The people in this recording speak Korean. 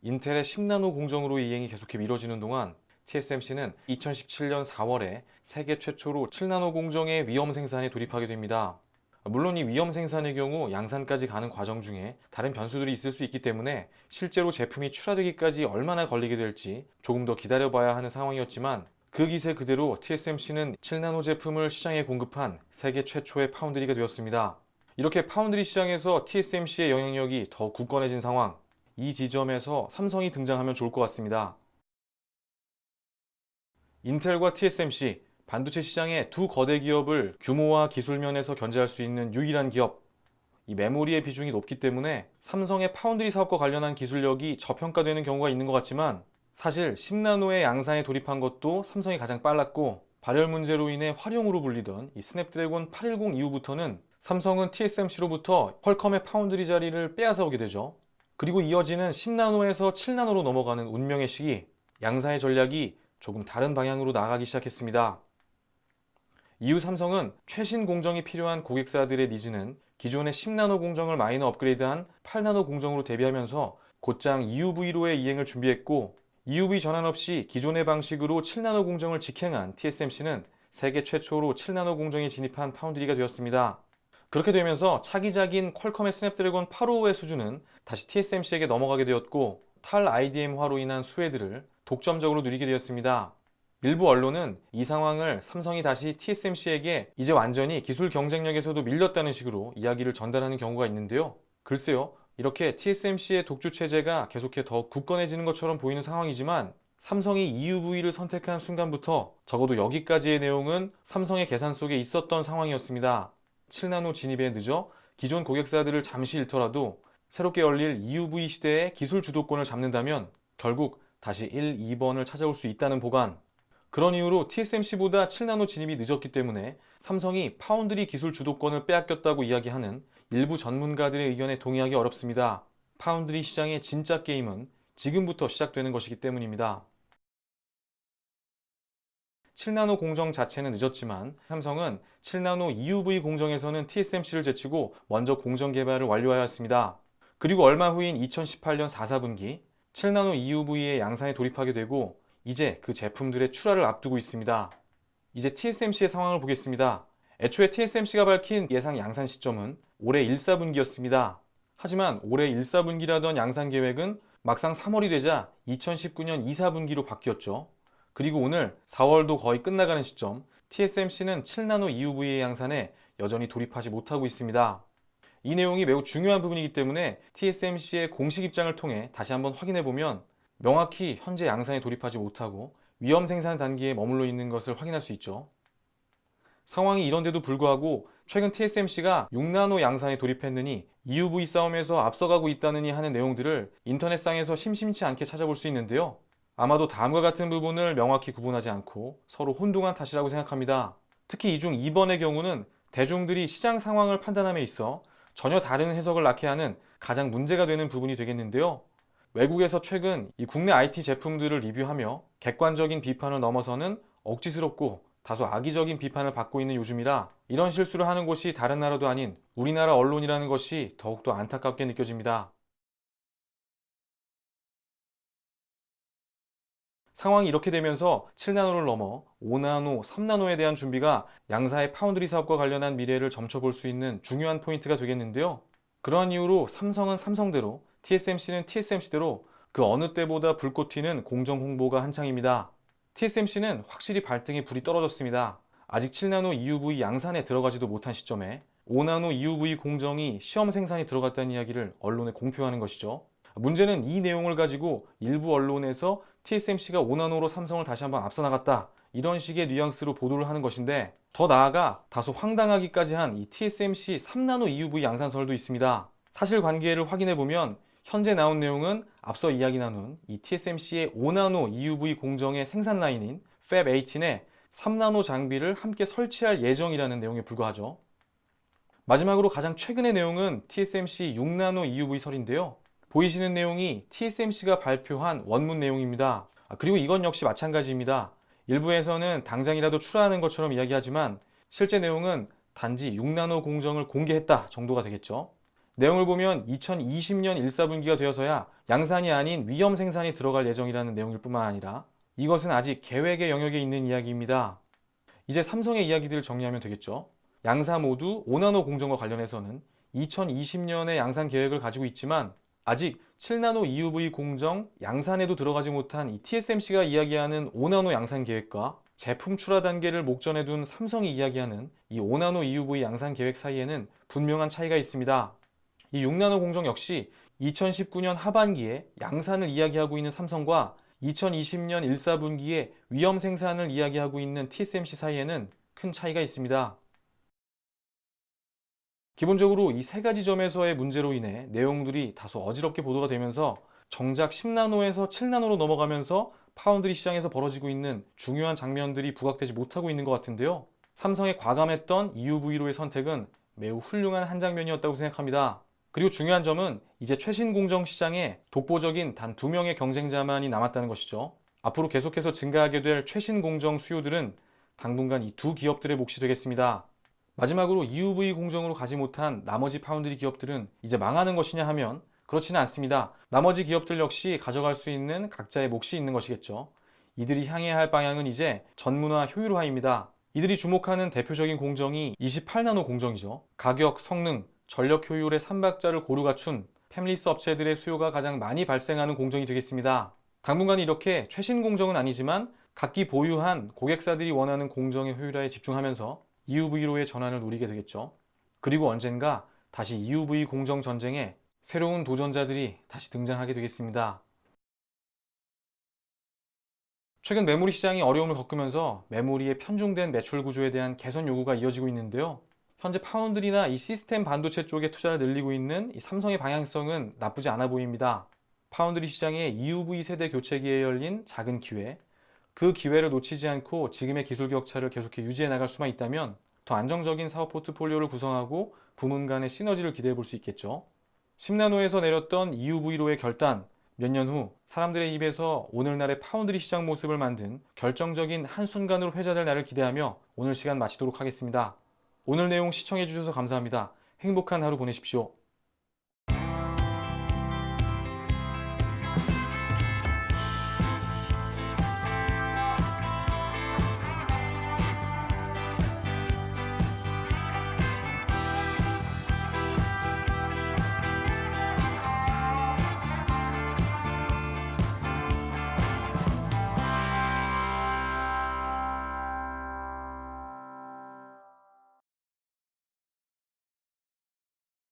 인텔의 10나노 공정으로 이행이 계속해 이뤄지는 동안 TSMC는 2017년 4월에 세계 최초로 7나노 공정의 위험 생산에 돌입하게 됩니다. 물론 이 위험 생산의 경우 양산까지 가는 과정 중에 다른 변수들이 있을 수 있기 때문에 실제로 제품이 출하되기까지 얼마나 걸리게 될지 조금 더 기다려봐야 하는 상황이었지만, 그 기세 그대로 TSMC는 7나노 제품을 시장에 공급한 세계 최초의 파운드리가 되었습니다. 이렇게 파운드리 시장에서 TSMC의 영향력이 더 굳건해진 상황, 이 지점에서 삼성이 등장하면 좋을 것 같습니다. 인텔과 TSMC, 반도체 시장의 두 거대 기업을 규모와 기술 면에서 견제할 수 있는 유일한 기업. 이 메모리의 비중이 높기 때문에 삼성의 파운드리 사업과 관련한 기술력이 저평가되는 경우가 있는 것 같지만, 사실 10나노의 양산에 돌입한 것도 삼성이 가장 빨랐고, 발열 문제로 인해 활용으로 불리던 이 스냅드래곤 810 이후부터는 삼성은 TSMC로부터 퀄컴의 파운드리 자리를 빼앗아 오게 되죠. 그리고 이어지는 10나노에서 7나노로 넘어가는 운명의 시기, 양산의 전략이 조금 다른 방향으로 나아가기 시작했습니다. 이후 삼성은 최신 공정이 필요한 고객사들의 니즈는 기존의 10나노 공정을 마이너 업그레이드한 8나노 공정으로 대비하면서 곧장 EUV로의 이행을 준비했고, EUV 전환 없이 기존의 방식으로 7나노 공정을 직행한 TSMC는 세계 최초로 7나노 공정에 진입한 파운드리가 되었습니다. 그렇게 되면서 차기작인 퀄컴의 스냅드래곤 855의 수주는 다시 TSMC에게 넘어가게 되었고, 탈 IDM화로 인한 수혜들을 독점적으로 누리게 되었습니다. 일부 언론은 이 상황을 삼성이 다시 TSMC에게 이제 완전히 기술 경쟁력에서도 밀렸다는 식으로 이야기를 전달하는 경우가 있는데요. 글쎄요, 이렇게 TSMC의 독주 체제가 계속해 더 굳건해지는 것처럼 보이는 상황이지만, 삼성이 EUV를 선택한 순간부터 적어도 여기까지의 내용은 삼성의 계산 속에 있었던 상황이었습니다. 7나노 진입에 늦어 기존 고객사들을 잠시 잃더라도 새롭게 열릴 EUV 시대의 기술 주도권을 잡는다면 결국 다시 1, 2번을 찾아올 수 있다는 보관. 그런 이유로 TSMC보다 7나노 진입이 늦었기 때문에 삼성이 파운드리 기술 주도권을 빼앗겼다고 이야기하는 일부 전문가들의 의견에 동의하기 어렵습니다. 파운드리 시장의 진짜 게임은 지금부터 시작되는 것이기 때문입니다. 7나노 공정 자체는 늦었지만 삼성은 7나노 EUV 공정에서는 TSMC를 제치고 먼저 공정 개발을 완료하였습니다. 그리고 얼마 후인 2018년 4, 4분기 7나노 EUV의 양산에 돌입하게 되고, 이제 그 제품들의 출하를 앞두고 있습니다. 이제 TSMC의 상황을 보겠습니다. 애초에 TSMC가 밝힌 예상 양산 시점은 올해 1, 4분기였습니다. 하지만 올해 1, 4분기라던 양산 계획은 막상 3월이 되자 2019년 2, 4분기로 바뀌었죠. 그리고 오늘 4월도 거의 끝나가는 시점, TSMC는 7나노 EUV의 양산에 여전히 돌입하지 못하고 있습니다. 이 내용이 매우 중요한 부분이기 때문에 TSMC의 공식 입장을 통해 다시 한번 확인해보면 명확히 현재 양산에 돌입하지 못하고 위험 생산 단계에 머물러 있는 것을 확인할 수 있죠. 상황이 이런데도 불구하고 최근 TSMC가 6나노 양산에 돌입했느니 EUV 싸움에서 앞서가고 있다느니 하는 내용들을 인터넷상에서 심심치 않게 찾아볼 수 있는데요. 아마도 다음과 같은 부분을 명확히 구분하지 않고 서로 혼동한 탓이라고 생각합니다. 특히 이 중 2번의 경우는 대중들이 시장 상황을 판단함에 있어 전혀 다른 해석을 낳게 하는 가장 문제가 되는 부분이 되겠는데요. 외국에서 최근 이 국내 IT 제품들을 리뷰하며 객관적인 비판을 넘어서는 억지스럽고 다소 악의적인 비판을 받고 있는 요즘이라, 이런 실수를 하는 곳이 다른 나라도 아닌 우리나라 언론이라는 것이 더욱더 안타깝게 느껴집니다. 상황이 이렇게 되면서 7나노를 넘어 5나노, 3나노에 대한 준비가 양사의 파운드리 사업과 관련한 미래를 점쳐볼 수 있는 중요한 포인트가 되겠는데요. 그러한 이유로 삼성은 삼성대로, TSMC는 TSMC대로 그 어느 때보다 불꽃 튀는 공정 홍보가 한창입니다. TSMC는 확실히 발등에 불이 떨어졌습니다. 아직 7나노 EUV 양산에 들어가지도 못한 시점에 5나노 EUV 공정이 시험 생산이 들어갔다는 이야기를 언론에 공표하는 것이죠. 문제는 이 내용을 가지고 일부 언론에서 TSMC가 5나노로 삼성을 다시 한번 앞서 나갔다, 이런 식의 뉘앙스로 보도를 하는 것인데, 더 나아가 다소 황당하기까지 한 이 TSMC 3나노 EUV 양산설도 있습니다. 사실관계를 확인해보면 현재 나온 내용은 앞서 이야기 나눈 이 TSMC의 5나노 EUV 공정의 생산 라인인 Fab 18에 3나노 장비를 함께 설치할 예정이라는 내용에 불과하죠. 마지막으로 가장 최근의 내용은 TSMC 6나노 EUV 설인데요. 보이시는 내용이 TSMC가 발표한 원문 내용입니다. 그리고 이건 역시 마찬가지입니다. 일부에서는 당장이라도 출하하는 것처럼 이야기하지만 실제 내용은 단지 6나노 공정을 공개했다 정도가 되겠죠. 내용을 보면 2020년 1, 4분기가 되어서야 양산이 아닌 위험 생산이 들어갈 예정이라는 내용일 뿐만 아니라 이것은 아직 계획의 영역에 있는 이야기입니다. 이제 삼성의 이야기들을 정리하면 되겠죠. 양사 모두 5나노 공정과 관련해서는 2020년에 양산 계획을 가지고 있지만 아직 7나노 EUV 공정 양산에도 들어가지 못한 이 TSMC가 이야기하는 5나노 양산 계획과 제품 출하 단계를 목전에 둔 삼성이 이야기하는 이 5나노 EUV 양산 계획 사이에는 분명한 차이가 있습니다. 이 6나노 공정 역시 2019년 하반기에 양산을 이야기하고 있는 삼성과 2020년 1, 4분기에 위험 생산을 이야기하고 있는 TSMC 사이에는 큰 차이가 있습니다. 기본적으로 이 세 가지 점에서의 문제로 인해 내용들이 다소 어지럽게 보도가 되면서 정작 10나노에서 7나노로 넘어가면서 파운드리 시장에서 벌어지고 있는 중요한 장면들이 부각되지 못하고 있는 것 같은데요. 삼성의 과감했던 EUV로의 선택은 매우 훌륭한 한 장면이었다고 생각합니다. 그리고 중요한 점은 이제 최신 공정 시장에 독보적인 단 2명의 경쟁자만이 남았다는 것이죠. 앞으로 계속해서 증가하게 될 최신 공정 수요들은 당분간 이 두 기업들의 몫이 되겠습니다. 마지막으로 EUV 공정으로 가지 못한 나머지 파운드리 기업들은 이제 망하는 것이냐 하면 그렇지는 않습니다. 나머지 기업들 역시 가져갈 수 있는 각자의 몫이 있는 것이겠죠. 이들이 향해야 할 방향은 이제 전문화 효율화입니다. 이들이 주목하는 대표적인 공정이 28나노 공정이죠. 가격, 성능, 전력 효율의 3박자를 고루 갖춘 팹리스 업체들의 수요가 가장 많이 발생하는 공정이 되겠습니다. 당분간 이렇게 최신 공정은 아니지만 각기 보유한 고객사들이 원하는 공정의 효율화에 집중하면서 EUV로의 전환을 노리게 되겠죠. 그리고 언젠가 다시 EUV 공정 전쟁에 새로운 도전자들이 다시 등장하게 되겠습니다. 최근 메모리 시장이 어려움을 겪으면서 메모리의 편중된 매출 구조에 대한 개선 요구가 이어지고 있는데요. 현재 파운드리나 이 시스템 반도체 쪽에 투자를 늘리고 있는 이 삼성의 방향성은 나쁘지 않아 보입니다. 파운드리 시장의 EUV 세대 교체기에 열린 작은 기회, 그 기회를 놓치지 않고 지금의 기술 격차를 계속해 유지해 나갈 수만 있다면 더 안정적인 사업 포트폴리오를 구성하고 부문 간의 시너지를 기대해 볼 수 있겠죠. 10나노에서 내렸던 EUV로의 결단, 몇 년 후 사람들의 입에서 오늘날의 파운드리 시장 모습을 만든 결정적인 한순간으로 회자될 날을 기대하며 오늘 시간 마치도록 하겠습니다. 오늘 내용 시청해 주셔서 감사합니다. 행복한 하루 보내십시오.